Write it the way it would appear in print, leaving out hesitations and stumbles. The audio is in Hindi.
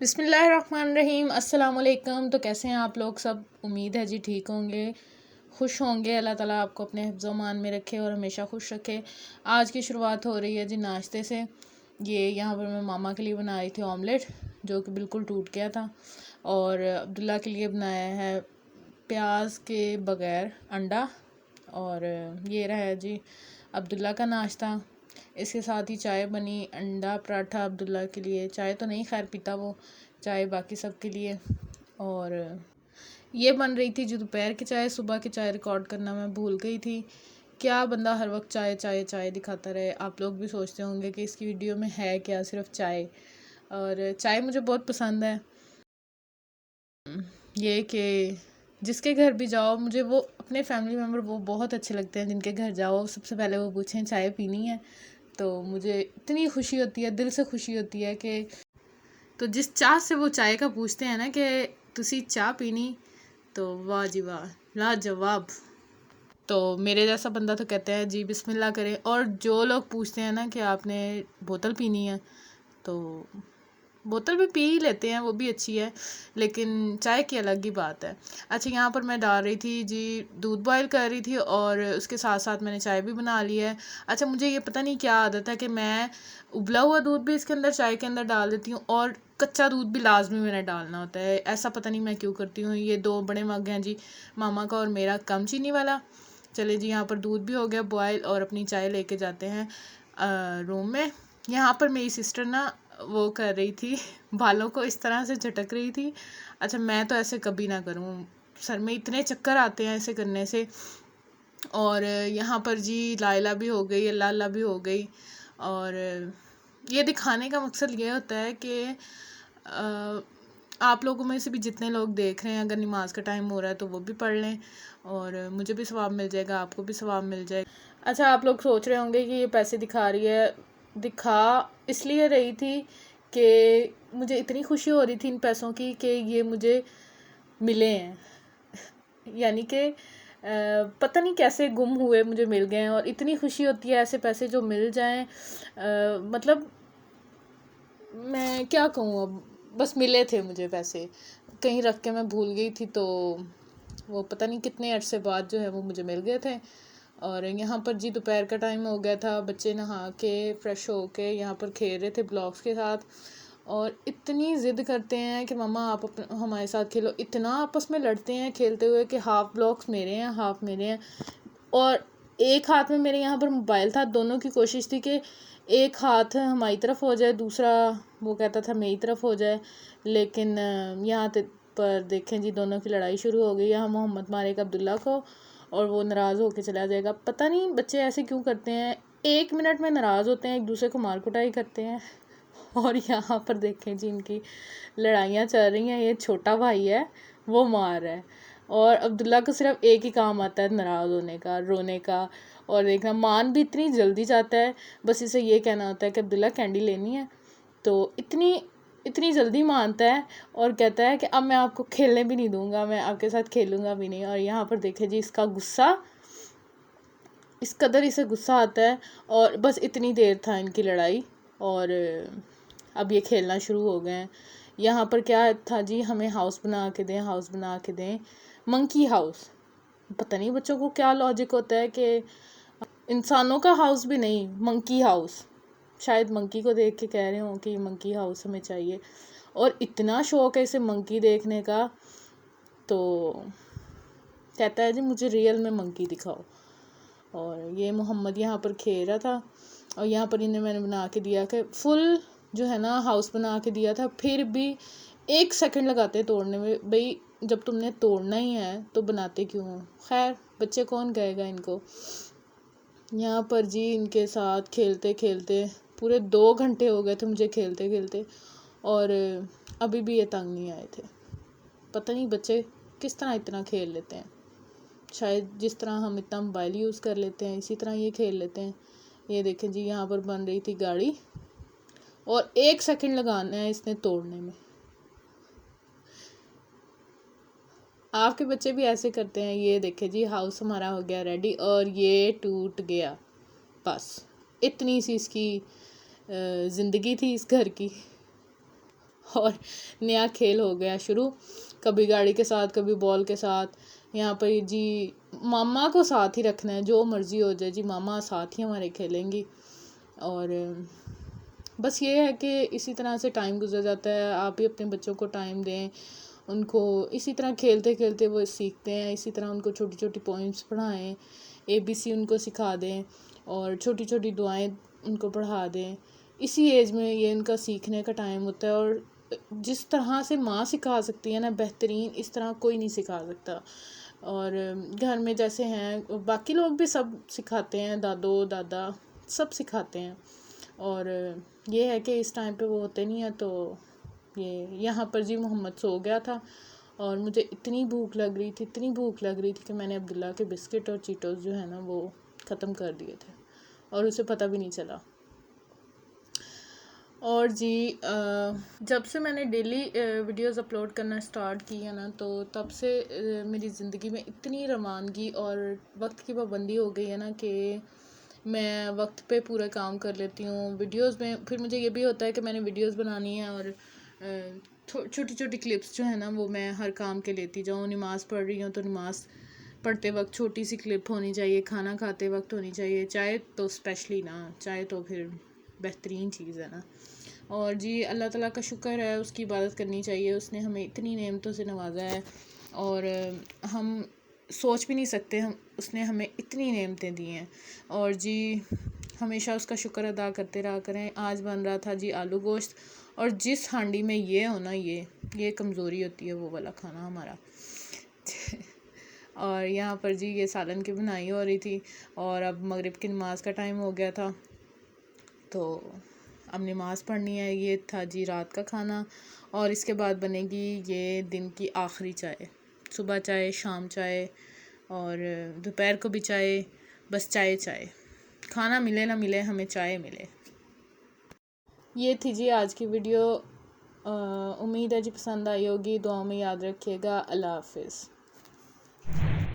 बिस्मिल्लाहिर्रहमानिर्रहीम। अस्सलाम वालेकुम। तो कैसे हैं आप लोग सब? उम्मीद है जी ठीक होंगे, खुश होंगे। अल्लाह ताला आपको अपने हिफ्ज़ मान में रखे और हमेशा खुश रखे। आज की शुरुआत हो रही है जी नाश्ते से। ये यहाँ पर मैं मामा के लिए बना रही थी ऑमलेट, जो कि बिल्कुल टूट गया था, और अब्दुल्ला के लिए बनाया है प्याज के बग़ैर अंडा। और ये रहा है जी अब्दुल्ला का नाश्ता। इसके साथ ही चाय बनी, अंडा पराठा अब्दुल्ला के लिए। चाय तो नहीं खैर पीता वो, चाय बाकी सब के लिए। और ये बन रही थी जो दोपहर की चाय। सुबह की चाय रिकॉर्ड करना मैं भूल गई थी। क्या बंदा हर वक्त चाय चाय चाय दिखाता रहे? आप लोग भी सोचते होंगे कि इसकी वीडियो में है क्या, सिर्फ चाय। और चाय मुझे बहुत पसंद है। ये कि जिसके घर भी जाओ, मुझे वो अपने फैमिली मेम्बर वो बहुत अच्छे लगते हैं जिनके घर जाओ सबसे पहले वो पूछें चाय पीनी है। तो मुझे इतनी खुशी होती है, दिल से खुशी होती है कि तो जिस चाह से वो चाय का पूछते हैं ना कि तुसी चाह पीनी, तो वाह जी वाह, लाजवाब। तो मेरे जैसा बंदा तो कहते हैं जी बिस्मिल्लाह करें। और जो लोग पूछते हैं ना कि आपने बोतल पीनी है, तो बोतल भी पी ही लेते हैं, वो भी अच्छी है, लेकिन चाय की अलग ही बात है। अच्छा, यहाँ पर मैं डाल रही थी जी, दूध बॉयल कर रही थी और उसके साथ साथ मैंने चाय भी बना ली है। अच्छा, मुझे ये पता नहीं क्या आदत है कि मैं उबला हुआ दूध भी इसके अंदर चाय के अंदर डाल देती हूँ, और कच्चा दूध भी लाजमी मैंने डालना होता है। ऐसा पता नहीं मैं क्यों करती हूँ। ये 2 बड़े मग हैं जी, मामा का और मेरा कम चीनी वाला। चले जी, यहाँ पर दूध भी हो गया बॉयल और अपनी चाय लेके जाते हैं रूम में। यहाँ पर मेरी सिस्टर ना वो कर रही थी, बालों को इस तरह से झटक रही थी। अच्छा, मैं तो ऐसे कभी ना करूँ, सर में इतने चक्कर आते हैं ऐसे करने से। और यहाँ पर जी लाइला भी हो गई, अल्लाह अल्लाह भी हो गई। और ये दिखाने का मकसद ये होता है कि आप लोगों में से भी जितने लोग देख रहे हैं, अगर नमाज का टाइम हो रहा है तो वो भी पढ़ लें, और मुझे भी सवाब मिल जाएगा, आपको भी सवाब मिल जाएगा। अच्छा, आप लोग सोच रहे होंगे कि ये पैसे दिखा रही है। दिखा इसलिए रही थी कि मुझे इतनी खुशी हो रही थी इन पैसों की कि ये मुझे मिले हैं। यानी कि पता नहीं कैसे गुम हुए, मुझे मिल गए हैं, और इतनी खुशी होती है ऐसे पैसे जो मिल जाएं। मतलब मैं क्या कहूँ अब, बस मिले थे मुझे पैसे, कहीं रख के मैं भूल गई थी, तो वो पता नहीं कितने अरसे बाद जो है वो मुझे मिल गए थे। और यहाँ पर जी दोपहर का टाइम हो गया था, बच्चे नहा के फ्रेश हो के यहाँ पर खेल रहे थे ब्लॉक्स के साथ, और इतनी ज़िद करते हैं कि मम्मा आप हमारे साथ खेलो। इतना आपस में लड़ते हैं खेलते हुए कि हाफ़ ब्लॉक्स मेरे हैं, हाफ़ मेरे हैं। और एक हाथ में मेरे यहाँ पर मोबाइल था, दोनों की कोशिश थी कि एक हाथ हमारी तरफ हो जाए, दूसरा वो कहता था मेरी तरफ हो जाए। लेकिन यहाँ पर देखें जी, दोनों की लड़ाई शुरू हो गई। यहाँ मोहम्मद मारेगा अब्दुल्ला को और वो नाराज़ होकर चला जाएगा। पता नहीं बच्चे ऐसे क्यों करते हैं, 1 मिनट में नाराज़ होते हैं, एक दूसरे को मार कुटाई करते हैं। और यहाँ पर देखें जी इनकी लड़ाइयाँ चल रही हैं। ये छोटा भाई है, वो मार रहा है, और अब्दुल्ला को सिर्फ एक ही काम आता है, नाराज़ होने का, रोने का। और देखना, मान भी इतनी जल्दी जाता है, बस इसे ये कहना होता है कि अब्दुल्ला कैंडी लेनी है, तो इतनी इतनी जल्दी मानता है और कहता है कि अब मैं आपको खेलने भी नहीं दूंगा, मैं आपके साथ खेलूंगा भी नहीं। और यहाँ पर देखे जी इसका गुस्सा, इस कदर इसे गुस्सा आता है। और बस इतनी देर था इनकी लड़ाई, और अब ये खेलना शुरू हो गए हैं। यहाँ पर क्या था जी, हमें हाउस बना के दें, हाउस बना के दें, मंकी हाउस। पता नहीं बच्चों को क्या लॉजिक होता है कि इंसानों का हाउस भी नहीं, मंकी हाउस। शायद मंकी को देख के कह रहे हो कि मंकी हाउस हमें चाहिए, और इतना शौक है इसे मंकी देखने का, तो कहता है जी मुझे रियल में मंकी दिखाओ। और ये मोहम्मद यहाँ पर खेल रहा था, और यहाँ पर इन्हें मैंने बना के दिया कि फुल जो है ना हाउस बना के दिया था, फिर भी 1 सेकंड लगाते तोड़ने में। भाई जब तुमने तोड़ना ही है तो बनाते क्यों हो? खैर, बच्चे कौन कहेगा इनको। यहाँ पर जी इनके साथ खेलते खेलते पूरे 2 घंटे हो गए थे मुझे खेलते खेलते, और अभी भी ये तंग नहीं आए थे। पता नहीं बच्चे किस तरह इतना खेल लेते हैं। शायद जिस तरह हम इतना मोबाइल यूज़ कर लेते हैं, इसी तरह ये खेल लेते हैं। ये देखें जी, यहाँ पर बन रही थी गाड़ी, और 1 सेकंड लगाना है इसने तोड़ने में। आपके बच्चे भी ऐसे करते हैं? ये देखें जी, हाउस हमारा हो गया रेडी, और ये टूट गया। बस इतनी सी इसकी ज़िंदगी थी इस घर की। और नया खेल हो गया शुरू, कभी गाड़ी के साथ कभी बॉल के साथ। यहाँ पर जी मामा को साथ ही रखना है, जो मर्ज़ी हो जाए जी मामा साथ ही हमारे खेलेंगी। और बस ये है कि इसी तरह से टाइम गुजर जाता है। आप भी अपने बच्चों को टाइम दें, उनको इसी तरह खेलते खेलते वो सीखते हैं। इसी तरह उनको छोटी छोटी पोइम्स पढ़ाएं, ABC उनको सिखा दें और छोटी छोटी दुआएं उनको पढ़ा दें। इसी एज में ये इनका सीखने का टाइम होता है। और जिस तरह से माँ सिखा सकती है ना बेहतरीन, इस तरह कोई नहीं सिखा सकता। और घर में जैसे हैं बाकी लोग भी सब सिखाते हैं, दादो दादा सब सिखाते हैं। और ये है कि इस टाइम पे वो होते नहीं है। तो ये यहाँ पर जी मोहम्मद सो गया था और मुझे इतनी भूख लग रही थी, इतनी भूख लग रही थी कि मैंने अब्दुल्ला के बिस्किट और चीटोस जो है ना वो ख़त्म कर दिए थे और उसे पता भी नहीं चला। और जी जब से मैंने डेली वीडियोस अपलोड करना स्टार्ट किया ना, तो तब से मेरी ज़िंदगी में इतनी रवानगी और वक्त की पाबंदी हो गई है ना कि मैं वक्त पे पूरा काम कर लेती हूँ। वीडियोस में फिर मुझे ये भी होता है कि मैंने वीडियोस बनानी है और छोटी छोटी क्लिप्स जो है ना वो मैं हर काम के लेती जाऊँ। नमाज़ पढ़ रही हूँ तो नमाज़ पढ़ते वक्त छोटी सी क्लिप होनी चाहिए, खाना खाते वक्त होनी चाहिए, चाय तो स्पेशली ना, चाय तो फिर बेहतरीन चीज़ है ना। और जी अल्लाह ताला का शुक्र है, उसकी इबादत करनी चाहिए। उसने हमें इतनी नेमतों से नवाजा है और हम सोच भी नहीं सकते हम उसने हमें इतनी नेमतें दी हैं। और जी हमेशा उसका शुक्र अदा करते रहा करें। आज बन रहा था जी आलू गोश्त, और जिस हांडी में ये हो ना ये कमज़ोरी होती है वो वाला खाना हमारा। और यहाँ पर जी ये सालन की बुनाई हो रही थी और अब मगरिब की नमाज़ का टाइम हो गया था, तो अब नमाज़ पढ़नी है। ये था जी रात का खाना और इसके बाद बनेगी ये दिन की आखिरी चाय। सुबह चाय, शाम चाय और दोपहर को भी चाय, बस चाय चाय। खाना मिले ना मिले, हमें चाय मिले। ये थी जी आज की वीडियो। उम्मीद है जी पसंद आई होगी। दुआ में याद रखिएगा। अल्लाह हाफिज़।